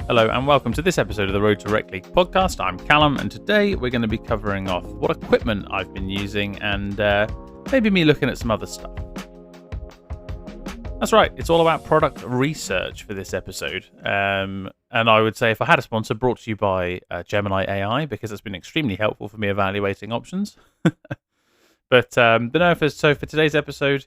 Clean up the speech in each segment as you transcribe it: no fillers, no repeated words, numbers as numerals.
Hello and welcome to this episode of the Road to Rec League podcast. I'm Callum and today we're going to be covering off what equipment I've been using and maybe me looking at some other stuff. That's right, it's all about product research for this episode. And I would say if I had a sponsor, brought to you by Gemini AI, because it's been extremely helpful for me evaluating options. But no, for today's episode,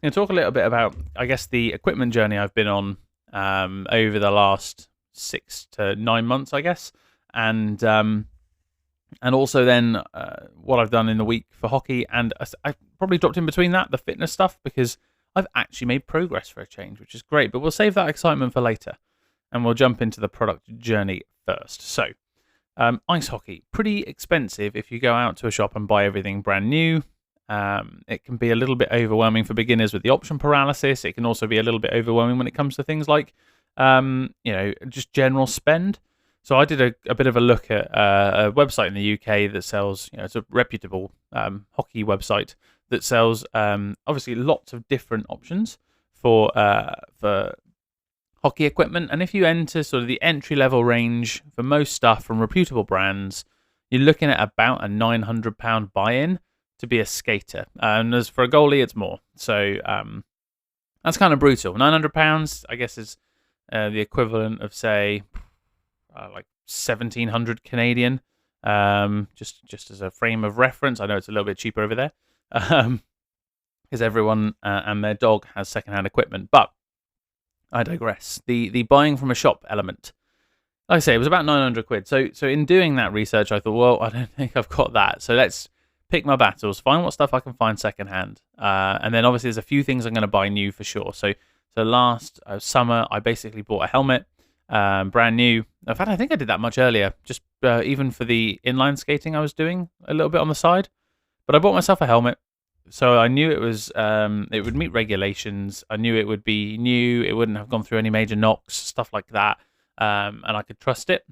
I'm going to talk a little bit about, I guess, the equipment journey I've been on over the last 6 to 9 months, I guess, and also then what I've done in the week for hockey, and I probably dropped in between that the fitness stuff because I've actually made progress for a change, which is great. But we'll save that excitement for later, and we'll jump into the product journey first. So, ice hockey, pretty expensive if you go out to a shop and buy everything brand new. It can be a little bit overwhelming for beginners with the option paralysis. It can also be a little bit overwhelming when it comes to things like just general spend. So I did a bit of a look at a website in the UK that sells, it's a reputable hockey website that sells obviously lots of different options for hockey equipment. And if you enter sort of the entry level range for most stuff from reputable brands, you're looking at about a £900 buy-in to be a skater. And as for a goalie, it's more. So that's kind of brutal. £900, I guess, is the equivalent of, say, like 1,700 Canadian, just as a frame of reference. I know it's a little bit cheaper over there, because everyone and their dog has secondhand equipment. But I digress. The buying from a shop element, like I say, it was about 900 quid. So in doing that research, I thought, well, I don't think I've got that. So let's pick my battles, find what stuff I can find secondhand, and then obviously there's a few things I'm going to buy new for sure. So last summer, I basically bought a helmet, brand new. In fact, I think I did that much earlier, just even for the inline skating I was doing a little bit on the side. But I bought myself a helmet, so I knew it would meet regulations. I knew it would be new. It wouldn't have gone through any major knocks, stuff like that, and I could trust it.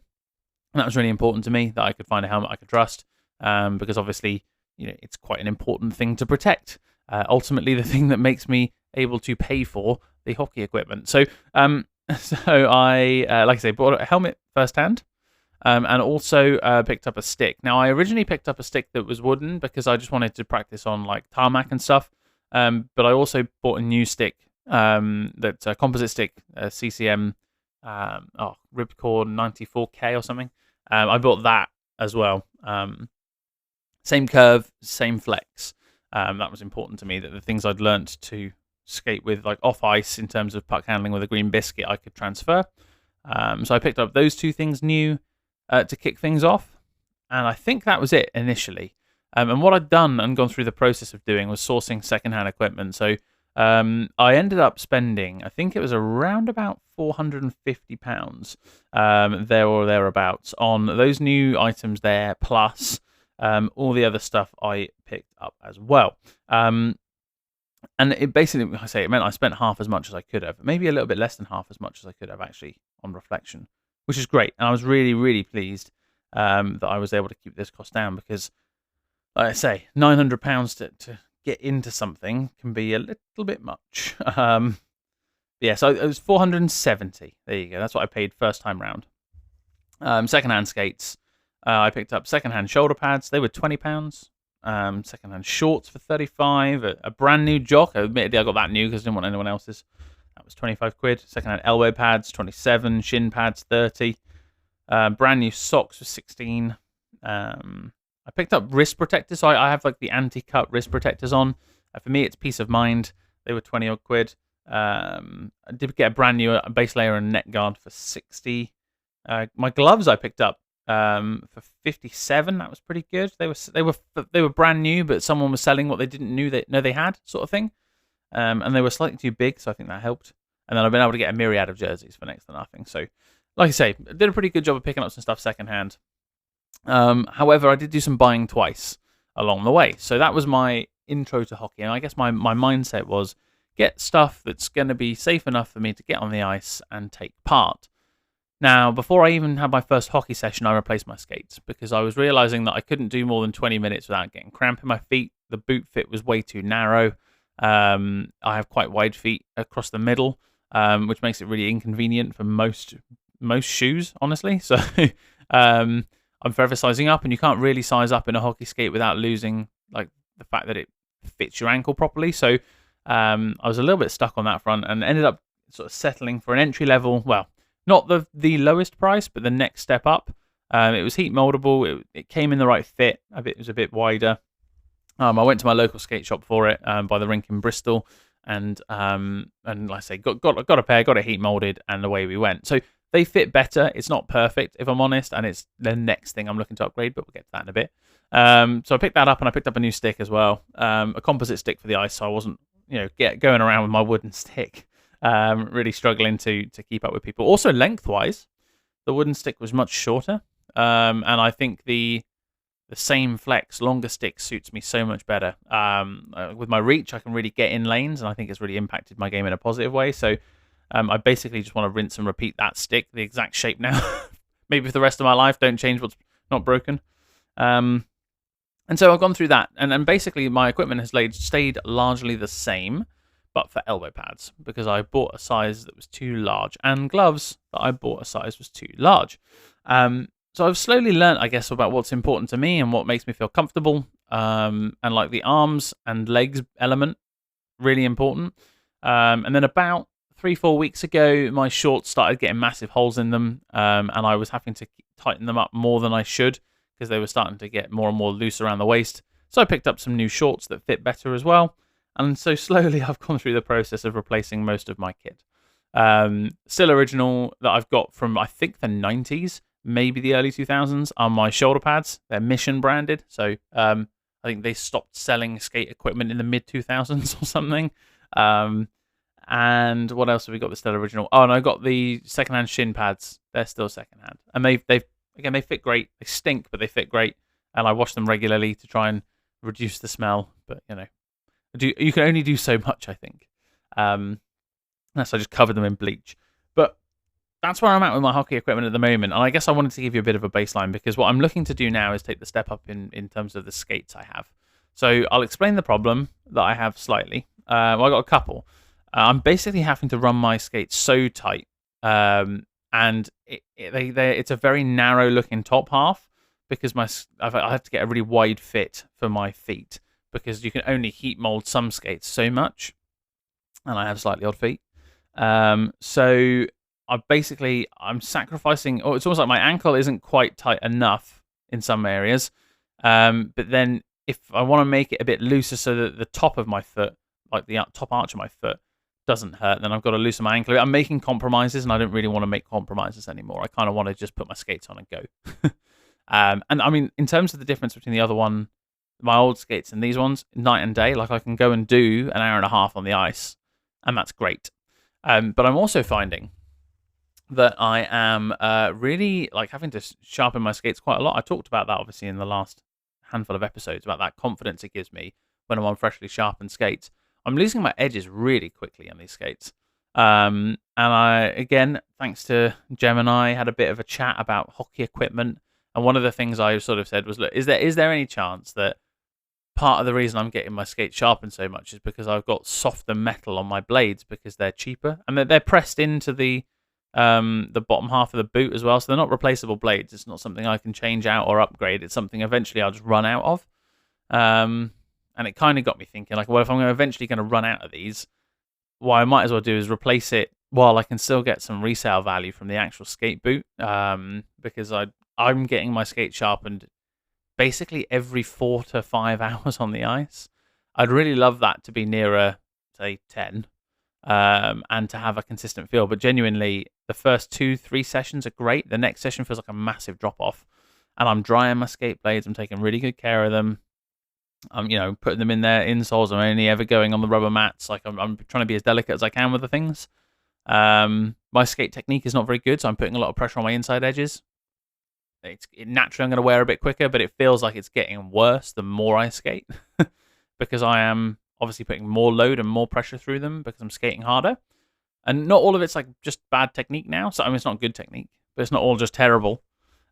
And that was really important to me, that I could find a helmet I could trust, because obviously, it's quite an important thing to protect. Ultimately, the thing that makes me able to pay for the hockey equipment. So I, like I say, bought a helmet firsthand, and also picked up a stick. Now, I originally picked up a stick that was wooden because I just wanted to practice on like tarmac and stuff. But I also bought a new stick, that's a composite stick, CCM, Ripcord 94K or something. I bought that as well. Same curve, same flex. That was important to me, that the things I'd learnt to skate with, like off ice in terms of puck handling with a green biscuit, I could transfer. So I picked up those two things new to kick things off, and I think that was it initially. And what I'd done and gone through the process of doing was sourcing secondhand equipment. So I ended up spending, I think it was around about £450 there or thereabouts on those new items there, plus all the other stuff I picked up as well. And it basically, it meant I spent half as much as I could have, maybe a little bit less than half as much as I could have actually on reflection, which is great. And I was really, really pleased that I was able to keep this cost down, because, like I say, £900 to get into something can be a little bit much. So it was 470. There you go. That's what I paid first time round. Secondhand skates. I picked up secondhand shoulder pads. They were £20. Secondhand shorts for 35. A brand new jock. Admittedly, I got that new because I didn't want anyone else's. That was 25 quid. Secondhand elbow pads, 27. Shin pads, 30. Brand new socks for 16. I picked up wrist protectors. So I have like the anti-cut wrist protectors on. For me, it's peace of mind. They were 20 odd quid. I did get a brand new base layer and neck guard for 60. My gloves I picked up for 57. That was pretty good. They were brand new, but someone was selling what they didn't know they had, sort of thing. And they were slightly too big, so I think that helped. And then I've been able to get a myriad of jerseys for next to nothing. So, like I say, I did a pretty good job of picking up some stuff secondhand. However, I did do some buying twice along the way. So that was my intro to hockey. And I guess my mindset was get stuff that's going to be safe enough for me to get on the ice and take part. Now, before I even had my first hockey session, I replaced my skates because I was realizing that I couldn't do more than 20 minutes without getting cramp in my feet. The boot fit was way too narrow. I have quite wide feet across the middle, which makes it really inconvenient for most most shoes, honestly. So I'm forever sizing up, and you can't really size up in a hockey skate without losing like the fact that it fits your ankle properly. So I was a little bit stuck on that front, and ended up sort of settling for an entry level. Well, not the lowest price, but the next step up. It was heat moldable. It came in the right fit. It was a bit wider. I went to my local skate shop for it by the rink in Bristol, and like I say, got a pair, got it heat molded, and away we went. So they fit better. It's not perfect, if I'm honest, and it's the next thing I'm looking to upgrade, but we'll get to that in a bit. So I picked that up, and I picked up a new stick as well, a composite stick for the ice, so I wasn't going around with my wooden stick, really struggling to keep up with people. Also, lengthwise, the wooden stick was much shorter, and I think the same flex, longer stick suits me so much better. With my reach, I can really get in lanes, and I think it's really impacted my game in a positive way. So I basically just want to rinse and repeat that stick, the exact shape now. Maybe for the rest of my life, don't change what's not broken. And so I've gone through that, and basically my equipment has stayed largely the same, but for elbow pads, because I bought a size that was too large, and gloves that I bought a size was too large. So I've slowly learned, I guess, about what's important to me and what makes me feel comfortable. And like the arms and legs element, really important. And then about 3-4 weeks ago, my shorts started getting massive holes in them, and I was having to tighten them up more than I should because they were starting to get more and more loose around the waist. So I picked up some new shorts that fit better as well. And so slowly I've gone through the process of replacing most of my kit. Still original that I've got from, I think, the 90s. Maybe the early 2000s are my shoulder pads. They're Mission branded. So I think they stopped selling skate equipment in the mid 2000s or something. And what else have we got that's still original? Oh, and I got the secondhand shin pads. They're still secondhand. And they fit great. They stink, but they fit great. And I wash them regularly to try and reduce the smell. But, you can only do so much, I think. Unless I just covered them in bleach. But that's where I'm at with my hockey equipment at the moment. And I guess I wanted to give you a bit of a baseline, because what I'm looking to do now is take the step up in terms of the skates I have. So I'll explain the problem that I have slightly. I got a couple. I'm basically having to run my skates so tight, and it's a very narrow looking top half, because I have to get a really wide fit for my feet, because you can only heat mold some skates so much, and I have slightly odd feet. So I'm sacrificing, or it's almost like my ankle isn't quite tight enough in some areas. But then if I want to make it a bit looser so that the top of my foot, like the top arch of my foot, doesn't hurt, then I've got to loosen my ankle. I'm making compromises, and I don't really want to make compromises anymore. I kind of want to just put my skates on and go. And I mean, in terms of the difference between the other one, my old skates and these ones, night and day. Like I can go and do an hour and a half on the ice, and that's great. But I'm also finding that I am really like having to sharpen my skates quite a lot. I talked about that obviously in the last handful of episodes, about that confidence it gives me when I'm on freshly sharpened skates. I'm losing my edges really quickly on these skates. And I, again, thanks to Gemini, had a bit of a chat about hockey equipment. And one of the things I sort of said was, look, is there any chance that part of the reason I'm getting my skates sharpened so much is because I've got softer metal on my blades because they're cheaper, and they're pressed into the bottom half of the boot as well, so they're not replaceable blades. It's not something I can change out or upgrade. It's something eventually I'll just run out of. And it kind of got me thinking, like, well, if I'm eventually going to run out of these, what I might as well do is replace it while I can still get some resale value from the actual skate boot, because I'm getting my skate sharpened basically every 4 to 5 hours on the ice. I'd really love that to be nearer, say, 10, and to have a consistent feel. But genuinely, the first 2-3 sessions are great. The next session feels like a massive drop-off. And I'm drying my skate blades. I'm taking really good care of them. I'm, putting them in their insoles. I'm only ever going on the rubber mats. Like I'm trying to be as delicate as I can with the things. My skate technique is not very good, so I'm putting a lot of pressure on my inside edges. Naturally, I'm going to wear a bit quicker, but it feels like it's getting worse the more I skate because I am obviously putting more load and more pressure through them because I'm skating harder. And not all of it's like just bad technique now. So I mean, it's not good technique, but it's not all just terrible.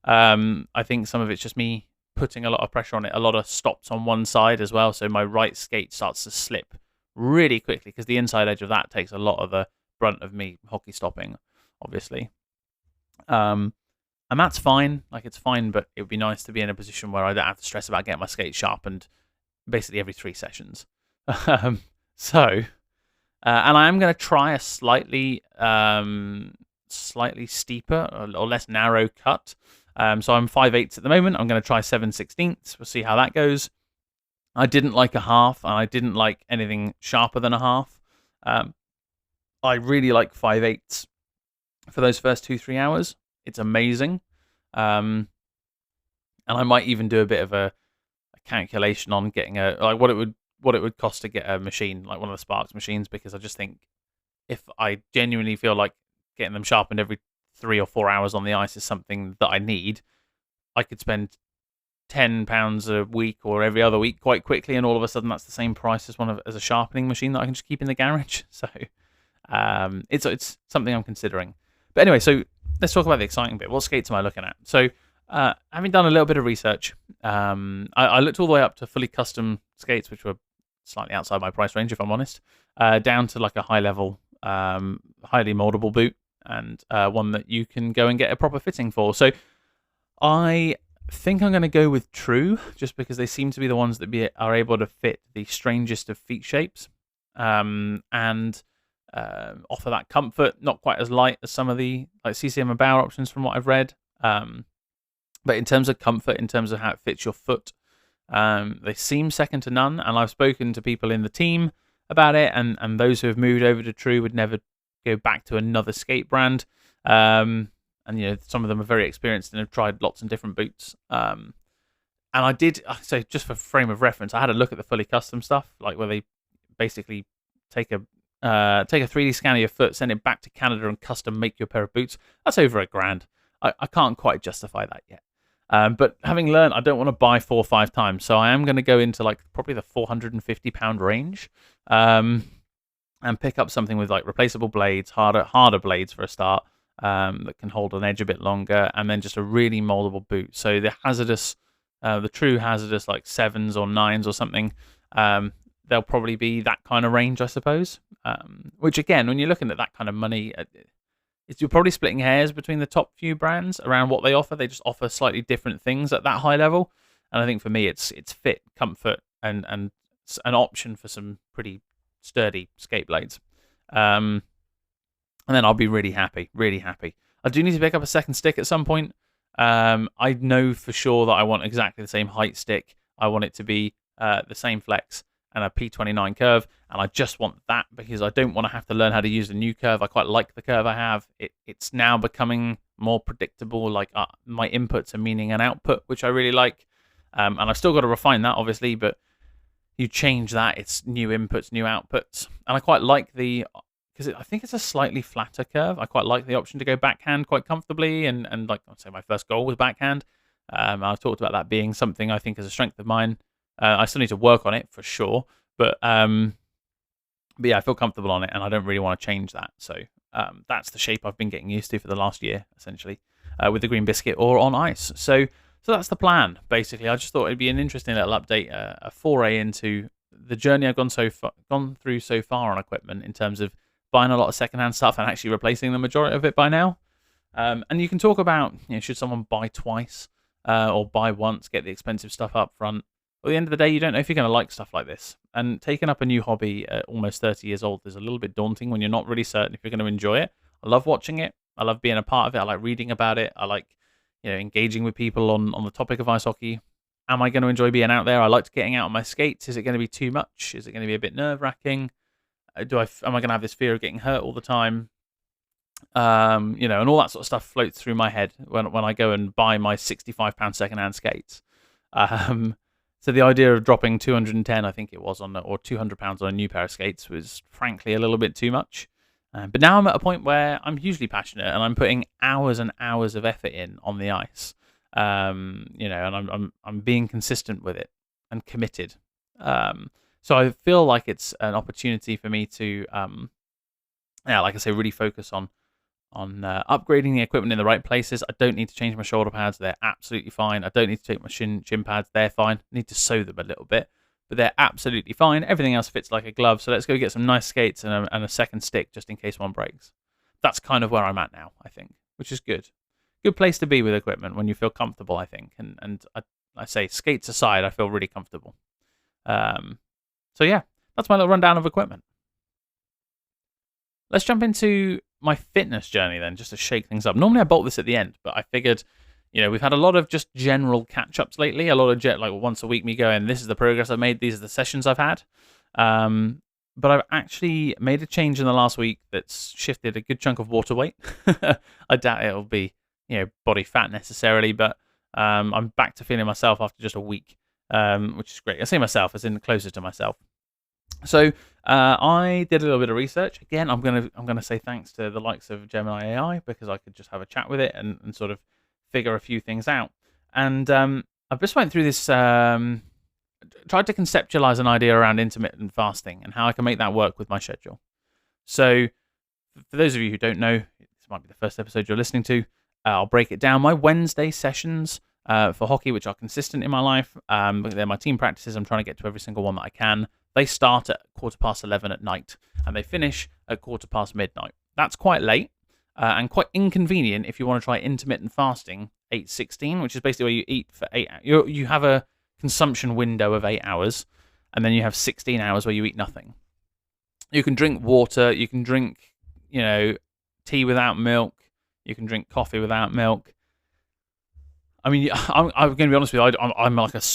I think some of it's just me putting a lot of pressure on it, a lot of stops on one side as well. So my right skate starts to slip really quickly because the inside edge of that takes a lot of the brunt of me hockey stopping, obviously. And that's fine. Like, it's fine, but it would be nice to be in a position where I don't have to stress about getting my skates sharpened basically every 3 sessions. um, so, and I am going to try a slightly steeper or less narrow cut. So I'm 5/8 at the moment. I'm going to try 7/16. We'll see how that goes. I didn't like a half, and I didn't like anything sharper than a half. I really like 5/8 for those first 2-3 hours. It's amazing. And I might even do a bit of a calculation on getting what it would cost to get a machine like one of the Sparks machines, because I just think if I genuinely feel like getting them sharpened every 3 or 4 hours on the ice is something that I need, I could spend £10 a week or every other week quite quickly, and all of a sudden that's the same price as a sharpening machine that I can just keep in the garage. So it's something I'm considering. But anyway, so let's talk about the exciting bit. What skates am I looking at? So having done a little bit of research, I looked all the way up to fully custom skates, which were slightly outside my price range, if I'm honest, down to like a high level, highly moldable boot, and one that you can go and get a proper fitting for. So I think I'm going to go with True, just because they seem to be the ones that are able to fit the strangest of feet shapes, and offer that comfort. Not quite as light as some of the like CCM and Bauer options from what I've read, but in terms of comfort, in terms of how it fits your foot, they seem second to none. And I've spoken to people in the team about it, and those who have moved over to True would never go back to another skate brand. And some of them are very experienced and have tried lots of different boots. And I did, so just for frame of reference, I had a look at the fully custom stuff, like where they basically take a 3D scan of your foot, send it back to Canada, and custom make you a pair of boots. That's over £1,000. I can't quite justify that yet. But having learned, I don't want to buy 4 or 5 times, so I am going to go into like probably the £450 range, and pick up something with like replaceable blades, harder blades for a start, that can hold an edge a bit longer, and then just a really moldable boot. So the true hazardous like 7s or 9s or something, they'll probably be that kind of range, I suppose. Which again, when you're looking at that kind of money, you're probably splitting hairs between the top few brands around what they offer. They just offer slightly different things at that high level, and I think for me, it's fit, comfort, and an option for some pretty sturdy skate blades. And then I'll be really happy, really happy. I do need to pick up a second stick at some point. I know for sure that I want exactly the same height stick. I want it to be the same flex and a P29 curve, and I just want that because I don't want to have to learn how to use the new curve. I quite like the curve I have. It's now becoming more predictable, like my inputs are meaning an output, which I really like. And I've still got to refine that, obviously, but you change that, it's new inputs, new outputs. And I quite like because I think it's a slightly flatter curve. I quite like the option to go backhand quite comfortably, and like I'd say my first goal was backhand. I've talked about that being something I think is a strength of mine. I still need to work on it for sure, but yeah, I feel comfortable on it, and I don't really want to change that. So that's the shape I've been getting used to for the last year, essentially, with the green biscuit or on ice. So that's the plan, basically. I just thought it'd be an interesting little update, a foray into the journey I've gone through so far on equipment, in terms of buying a lot of secondhand stuff and actually replacing the majority of it by now. And you can talk about, should someone buy twice or buy once, get the expensive stuff up front. At the end of the day, you don't know if you're going to like stuff like this. And taking up a new hobby at almost 30 years old is a little bit daunting when you're not really certain if you're going to enjoy it. I love watching it. I love being a part of it. I like reading about it. I like engaging with people on the topic of ice hockey. Am I going to enjoy being out there? I liked getting out on my skates. Is it going to be too much? Is it going to be a bit nerve-wracking? Am I going to have this fear of getting hurt all the time? And all that sort of stuff floats through my head when I go and buy my £65 secondhand skates. So the idea of dropping 210, I think it was, or £200 on a new pair of skates was frankly a little bit too much. But now I'm at a point where I'm hugely passionate and I'm putting hours and hours of effort in on the ice. And I'm being consistent with it and committed. So I feel like it's an opportunity for me to, like I say, really focus on upgrading the equipment in the right places. I don't need to change my shoulder pads. They're absolutely fine. I don't need to take my shin pads. They're fine. I need to sew them a little bit, but they're absolutely fine. Everything else fits like a glove. So let's go get some nice skates and a second stick just in case one breaks. That's kind of where I'm at now, I think, which is good. good place to be with equipment when you feel comfortable, I think. And I say skates aside, I feel really comfortable. So yeah, that's my little rundown of equipment. Let's jump into my fitness journey then, just to shake things up. Normally I bolt this at the end, but I figured, we've had a lot of just general catch-ups lately. A lot of like once a week me going, this is the progress I've made, these are the sessions I've had. But I've actually made a change in the last week that's shifted a good chunk of water weight. I doubt it'll be, body fat necessarily, but I'm back to feeling myself after just a week, which is great. I say myself as in closer to myself. So I did a little bit of research. Again, I'm gonna say thanks to the likes of Gemini AI, because I could just have a chat with it and sort of figure a few things out. And I've just went through this, tried to conceptualize an idea around intermittent fasting and how I can make that work with my schedule. So for those of you who don't know, this might be the first episode you're listening to, I'll break it down. My Wednesday sessions for hockey, which are consistent in my life, they're my team practices. I'm trying to get to every single one that I can. They start at 11:15 at night, and they finish at midnight. That's quite late and quite inconvenient if you want to try intermittent fasting 8-16, which is basically where you eat for 8 hours. You have a consumption window of 8 hours, and then you have 16 hours where you eat nothing. You can drink water, you can drink, tea without milk, you can drink coffee without milk. I mean, I'm going to be honest with you.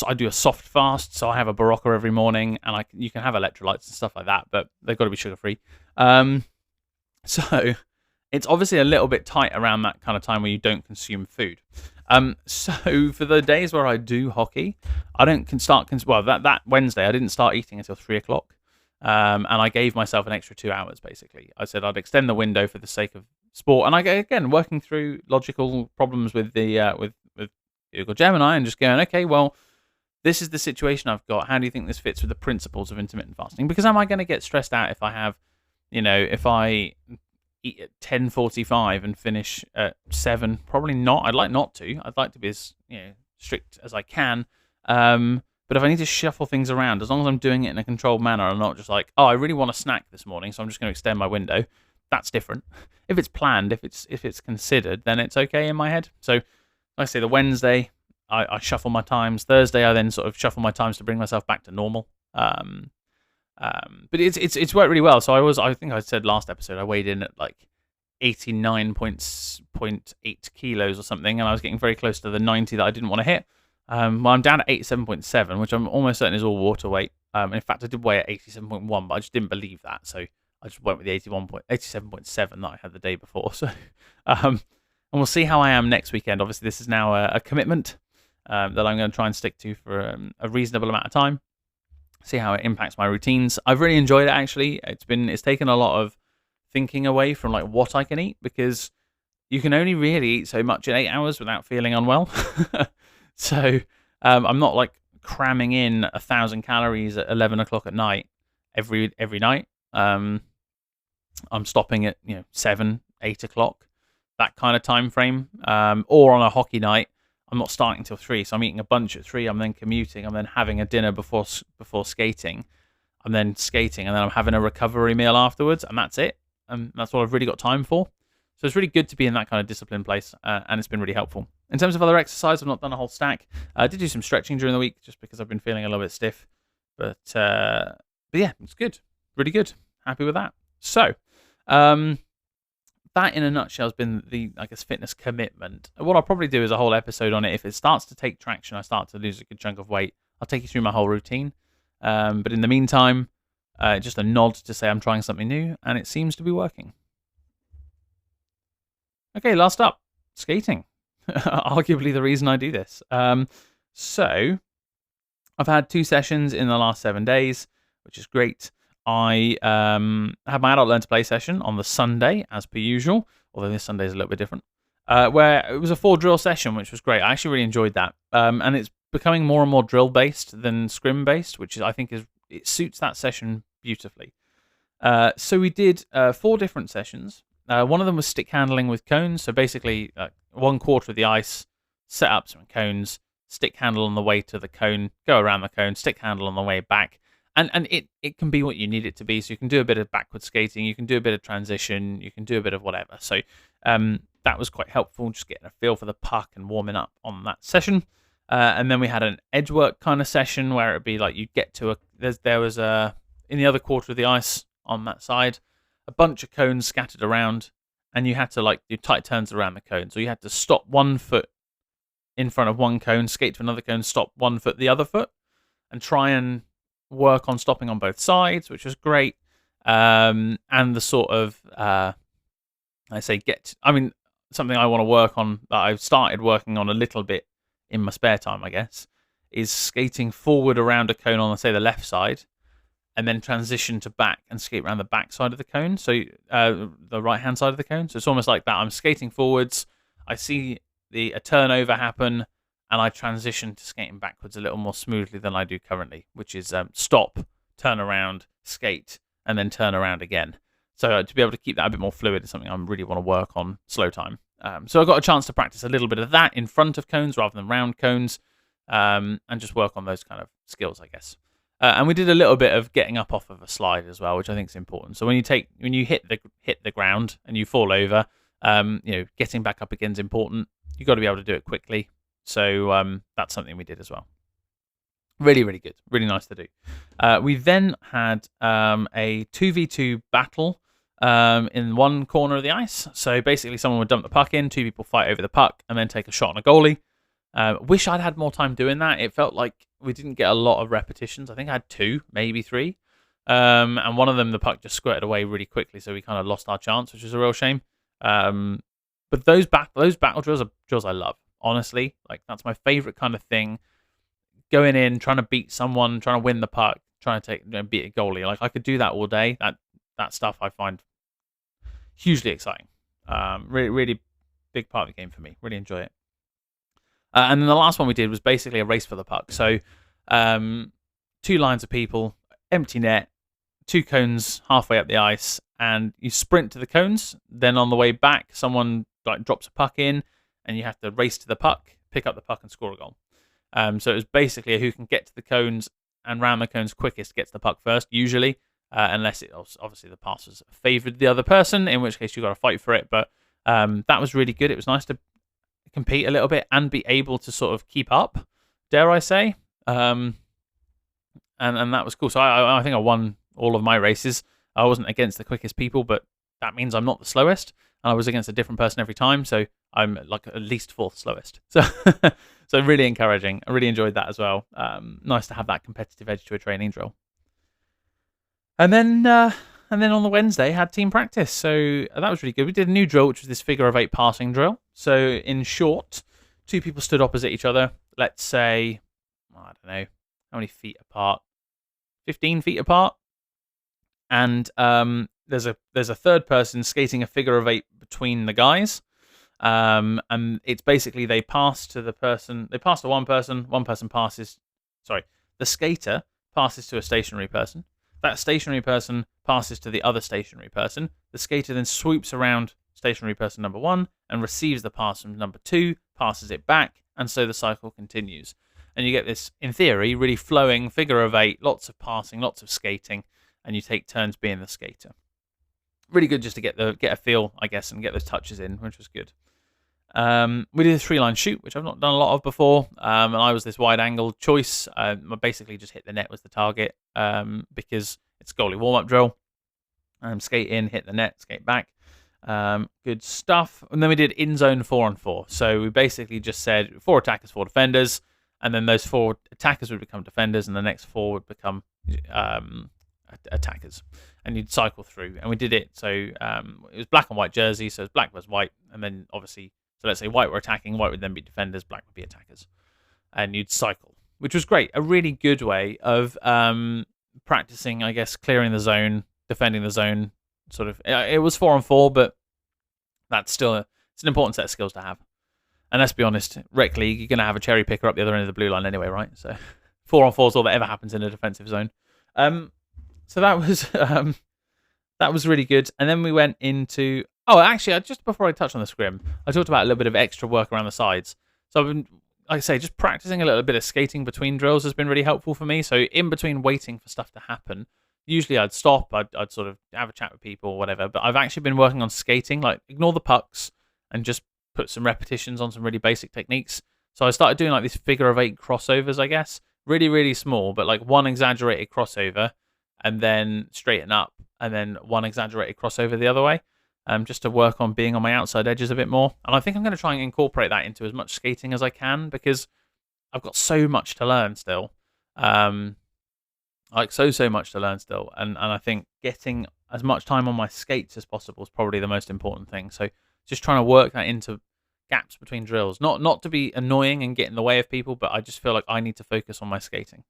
I do a soft fast, so I have a Barocca every morning, and you can have electrolytes and stuff like that, but they've got to be sugar free. So it's obviously a little bit tight around that kind of time where you don't consume food. So for the days where I do hockey, I don't start. Well, that Wednesday I didn't start eating until 3:00, and I gave myself an extra 2 hours. Basically, I said I'd extend the window for the sake of sport, and again working through logical problems with the with Google Gemini and just going, okay, well, this is the situation I've got. How do you think this fits with the principles of intermittent fasting? Because am I going to get stressed out if I have, if I eat at 10:45 and finish at 7? Probably not. I'd like not to. I'd like to be as strict as I can. But if I need to shuffle things around, as long as I'm doing it in a controlled manner, I'm not just like, oh, I really want a snack this morning, so I'm just going to extend my window. That's different. If it's planned, if it's considered, then it's okay in my head. So like I say, the Wednesday, I shuffle my times. Thursday, I then sort of shuffle my times to bring myself back to normal. But it's worked really well. So I think I said last episode, I weighed in at like 89.8 kilos or something, and I was getting very close to the 90 that I didn't want to hit. Well, I'm down at 87.7, which I'm almost certain is all water weight. In fact, I did weigh at 87.1, but I just didn't believe that, so I just went with the 87.7 that I had the day before. So, and we'll see how I am next weekend. Obviously, this is now a commitment that I'm going to try and stick to for a reasonable amount of time. See how it impacts my routines. I've really enjoyed it, actually. It's taken a lot of thinking away from like what I can eat, because you can only really eat so much in 8 hours without feeling unwell. So I'm not like cramming in 1,000 calories at 11 o'clock at night every night. I'm stopping at 7, 8 o'clock, that kind of time frame. Or on a hockey night, I'm not starting till 3, so I'm eating a bunch at 3. I'm then commuting. I'm then having a dinner before skating. I'm then skating, and then I'm having a recovery meal afterwards, and that's it. And that's all I've really got time for. So it's really good to be in that kind of disciplined place, and it's been really helpful. In terms of other exercise, I've not done a whole stack. I did do some stretching during the week just because I've been feeling a little bit stiff. But yeah, it's good. Really good. Happy with that. So that in a nutshell has been the, I guess, fitness commitment. What I'll probably do is a whole episode on it. If it starts to take traction, I start to lose a good chunk of weight, I'll take you through my whole routine. But in the meantime, just a nod to say I'm trying something new, and it seems to be working. Okay, last up, skating. Arguably the reason I do this. So I've had 2 sessions in the last 7 days, which is great. I had my adult learn to play session on the Sunday, as per usual, although this Sunday is a little bit different, where it was a 4 drill session, which was great. I actually really enjoyed that. And it's becoming more and more drill based than scrim based, which I think it suits that session beautifully. So we did 4 different sessions. One of them was stick handling with cones. So basically, 1/4 of the ice, set up some cones, stick handle on the way to the cone, go around the cone, stick handle on the way back. And it can be what you need it to be. So you can do a bit of backward skating, you can do a bit of transition, you can do a bit of whatever. So that was quite helpful, just getting a feel for the puck and warming up on that session. And then we had an edge work kind of session where it'd be like you'd get to there was in the other quarter of the ice on that side, a bunch of cones scattered around, and you had to like do tight turns around the cone. So you had to stop 1 foot in front of one cone, skate to another cone, stop 1 foot the other foot, and try and work on stopping on both sides, which was great. And the sort of something I want to work on that I've started working on a little bit in my spare time, I guess, is skating forward around a cone on, let's say, the left side, and then transition to back and skate around the back side of the cone, so the right-hand side of the cone. So it's almost like that. I'm skating forwards, I see a turnover happen, and I transition to skating backwards a little more smoothly than I do currently, which is stop, turn around, skate, and then turn around again. So to be able to keep that a bit more fluid is something I really want to work on slow time. So I got a chance to practice a little bit of that in front of cones rather than round cones, and just work on those kind of skills, I guess. And we did a little bit of getting up off of a slide as well, which I think is important. So when you hit the ground and you fall over, getting back up again is important. You've got to be able to do it quickly. So that's something we did as well. Really, really good. Really nice to do. We then had a 2v2 battle in one corner of the ice. So basically someone would dump the puck in, 2 people fight over the puck, and then take a shot on a goalie. Wish I'd had more time doing that. It felt like we didn't get a lot of repetitions. I think I had 2, maybe 3. And one of them, the puck just squirted away really quickly, so we kind of lost our chance, which was a real shame. But those battle drills are drills I love, honestly. Like, that's my favorite kind of thing. Going in, trying to beat someone, trying to win the puck, trying to beat a goalie. Like, I could do that all day. That stuff I find hugely exciting. Really, really big part of the game for me. Really enjoy it. And then the last one we did was basically a race for the puck. So 2 lines of people, empty net, 2 cones halfway up the ice, and you sprint to the cones. Then on the way back, someone drops a puck in, and you have to race to the puck, pick up the puck, and score a goal. So it was basically who can get to the cones and round the cones quickest gets the puck first, usually, unless it obviously the passers favoured the other person, in which case you've got to fight for it. But that was really good. It was nice to compete a little bit and be able to sort of keep up, dare I say. And that was cool. So I think I won all of my races. I wasn't against the quickest people, but that means I'm not the slowest. And I was against a different person every time, so I'm like at least 4th slowest. So so really encouraging. I really enjoyed that as well. Nice to have that competitive edge to a training drill. And then on the Wednesday, had team practice. So that was really good. We did a new drill, which was this figure of 8 passing drill. So in short, 2 people stood opposite each other. Let's say, I don't know, how many feet apart? 15 feet apart. And there's a 3rd person skating a figure of 8 between the guys. And it's basically they pass to one person passes, the skater passes to a stationary person. That stationary person passes to the other stationary person. The skater then swoops around stationary person number 1 and receives the pass from number 2, passes it back, and so the cycle continues. And you get this, in theory, really flowing figure of 8, lots of passing, lots of skating, and you take turns being the skater. Really good just to get a feel, I guess, and get those touches in, which was good. We did a 3-line shoot, which I've not done a lot of before, and I was this wide-angle choice. I basically just hit the net was the target, because it's goalie warm-up drill. Skate in, hit the net, skate back. Good stuff. And then we did in-zone 4-on-4. So we basically just said 4 attackers, 4 defenders, and then those 4 attackers would become defenders, and the next 4 would become attackers. And you'd cycle through, and we did it. So it was black and white jersey, so it's black versus white, and then obviously, so let's say white were attacking, white would then be defenders, black would be attackers, and you'd cycle, which was great. A really good way of practicing, I guess, clearing the zone, defending the zone. Sort of, it was 4-on-4, but that's still it's an important set of skills to have. And let's be honest, rec league, you're going to have a cherry picker up the other end of the blue line anyway, right? So 4-on-4 is all that ever happens in a defensive zone. So that was really good. And then we went into... Oh, actually, just before I touch on the scrim, I talked about a little bit of extra work around the sides. So I've been, like I say, just practicing a little bit of skating between drills has been really helpful for me. So in between waiting for stuff to happen, usually I'd stop, I'd sort of have a chat with people or whatever. But I've actually been working on skating, like ignore the pucks and just put some repetitions on some really basic techniques. So I started doing like these figure of 8 crossovers, I guess. Really, really small, but like one exaggerated crossover and then straighten up, and then one exaggerated crossover the other way, just to work on being on my outside edges a bit more. And I think I'm going to try and incorporate that into as much skating as I can, because I've got so much to learn still. Like so much to learn still, and I think getting as much time on my skates as possible is probably the most important thing. So just trying to work that into gaps between drills, not to be annoying and get in the way of people, but I just feel like I need to focus on my skating.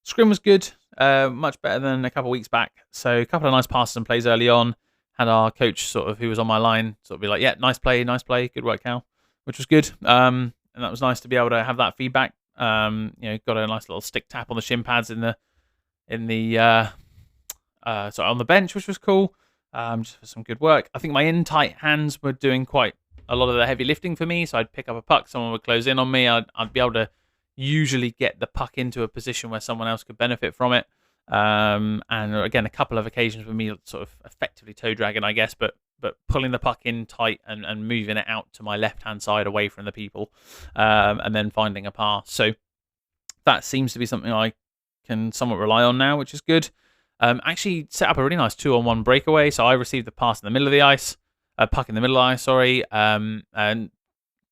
Scrim was good, much better than a couple of weeks back. So a couple of nice passes and plays early on. Had our coach sort of, who was on my line, sort of be like, "Yeah, nice play, good work, Cal," which was good. And that was nice to be able to have that feedback. Got a nice little stick tap on the shin pads on the bench, which was cool. Just for some good work. I think my in tight hands were doing quite a lot of the heavy lifting for me. So I'd pick up a puck, someone would close in on me. I'd be able to usually get the puck into a position where someone else could benefit from it. And again, a couple of occasions with me sort of effectively toe dragging, I guess, but pulling the puck in tight and moving it out to my left-hand side away from the people, and then finding a pass. So that seems to be something I can somewhat rely on now, which is good. Actually set up a really nice 2-on-1 breakaway. So I received the pass in the middle of the ice, puck in the middle of the ice, sorry, and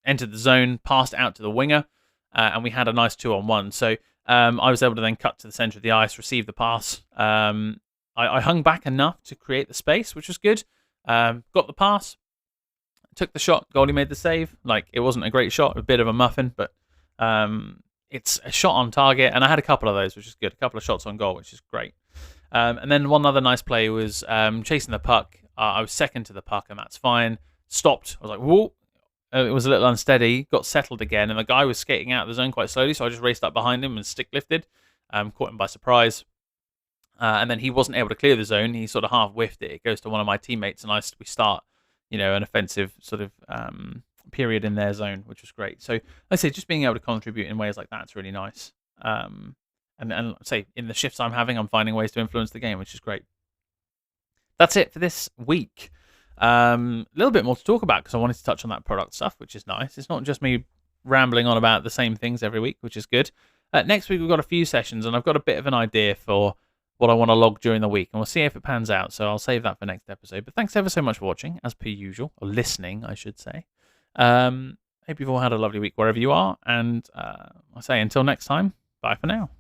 entered the zone, passed out to the winger, and we had a nice 2-on-1. So I was able to then cut to the centre of the ice, receive the pass. I hung back enough to create the space, which was good. Got the pass, took the shot, goalie made the save. Like, it wasn't a great shot, a bit of a muffin, but it's a shot on target, and I had a couple of those, which is good. A couple of shots on goal, which is great. And then one other nice play was chasing the puck. I was second to the puck, and that's fine. Stopped. I was like, whoa. It was a little unsteady. Got settled again, and the guy was skating out of the zone quite slowly, so I just raced up behind him and stick lifted. Caught him by surprise. And then he wasn't able to clear the zone. He sort of half whiffed it. It goes to one of my teammates, and we start, an offensive sort of period in their zone, which was great. So, like I say, just being able to contribute in ways like that is really nice. And say in the shifts I'm having, I'm finding ways to influence the game, which is great. That's it for this week. A little bit more to talk about because I wanted to touch on that product stuff, which is nice. It's not just me rambling on about the same things every week, which is good. Next week we've got a few sessions, and I've got a bit of an idea for what I want to log during the week, and we'll see if it pans out. So I'll save that for next episode. But thanks ever so much for watching, as per usual, or listening, I should say. Hope you've all had a lovely week wherever you are, and I say until next time, bye for now.